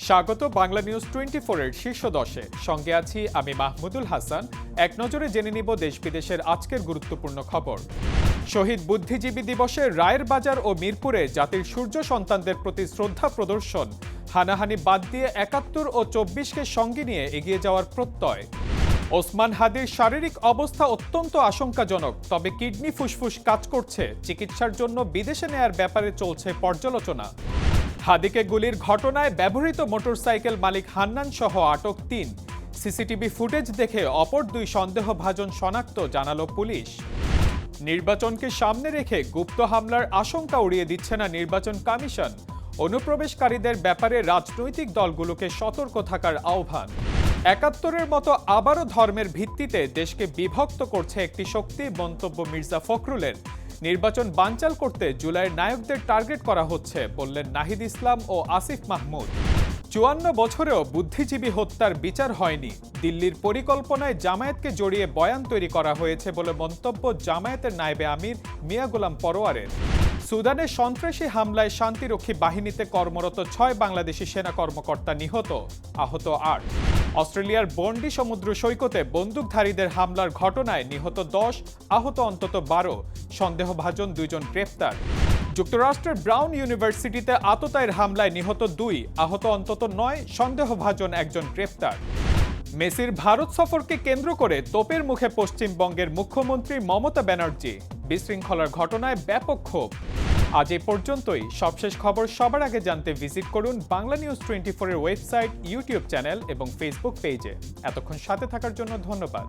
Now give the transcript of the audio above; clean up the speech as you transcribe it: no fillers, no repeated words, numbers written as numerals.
স্বাগত বাংলা নিউজ 24 এর শীর্ষ 10-এ। সঙ্গে আছি আমি মাহমুদুল হাসান। এক নজরে জেনে নিব দেশ বিদেশের আজকের গুরুত্বপূর্ণ খবর। শহীদ বুদ্ধিজীবী দিবসে রায়ের বাজার ও মিরপুরে জাতির সূর্য সন্তানদের প্রতি শ্রদ্ধা প্রদর্শন, হানাহানি বাদ দিয়ে 71 ও 24কে সঙ্গে নিয়ে এগিয়ে যাওয়ার প্রত্যয়। ওসমান হাদির শারীরিক অবস্থা অত্যন্ত আশঙ্কাজনক, তবে কিডনি ফুসফুস কাজ করছে, চিকিৎসার জন্য বিদেশে নেয়ার ব্যাপারে চলছে পর্যালোচনা। হাদিকে গুলির ঘটনায় ব্যবহৃত মোটরসাইকেল মালিক হান্নান সহ আটক 3। সিসিটিভি ফুটেজ দেখে অপর 2 সন্দেহভাজন শনাক্ত, জানালো পুলিশ। নির্বাচনকে সামনে রেখে গুপ্ত হামলার আশঙ্কা উড়িয়ে দিচ্ছে না নির্বাচন কমিশন। অনুপ্রবেশকারীদের ব্যাপারে রাজনৈতিক দলগুলোকে সতর্ক থাকার আহ্বান। 71-এর মতো আবারও ধর্মের ভিত্তিতে দেশকে বিভক্ত করছে একটি শক্তি, মন্তব্য মির্জা ফখরুলের। নির্বাচন বানচাল করতে জুলাইয়ের নায়কদের টার্গেট করা হচ্ছে, বললেন নাহিদ ইসলাম ও আসিফ মাহমুদ। 54 বছরেও বুদ্ধিজীবী হত্যার বিচার হয়নি। দিল্লির পরিকল্পনায় জামায়াতকে জড়িয়ে বয়ান তৈরি করা হয়েছে বলে মন্তব্য জামায়াতের নায়েবে আমির মিয়া গোলাম পরোয়ারের। সুদানে সন্ত্রাসী হামলায় শান্তিরক্ষী বাহিনীতে কর্মরত 6 বাংলাদেশি সেনা কর্মকর্তা নিহত, আহত 8। অস্ট্রেলিয়ার বন্ডি সমুদ্র সৈকতে বন্দুকধারীদের হামলার ঘটনায় নিহত 10, আহত অন্তত 12, সন্দেহভাজন 2 জন গ্রেপ্তার। যুক্তরাষ্ট্রের ব্রাউন ইউনিভার্সিটিতে আততায়ীর হামলায় নিহত 2, আহত অন্তত 9, সন্দেহভাজন 1 জন গ্রেপ্তার। মেসির ভারত সফরকে কেন্দ্র করে তোপের মুখে পশ্চিমবঙ্গের মুখ্যমন্ত্রী মমতা ব্যানার্জি। বিশৃঙ্খলার ঘটনায় ব্যাপক ক্ষোভ। আজ এ পর্যন্তই। সবশেষ খবর সবার আগে জানতে ভিজিট করুন বাংলা নিউজ 24 এর ওয়েবসাইট, ইউটিউব চ্যানেল এবং ফেসবুক পেজে। এতক্ষণ সাথে থাকার জন্য ধন্যবাদ।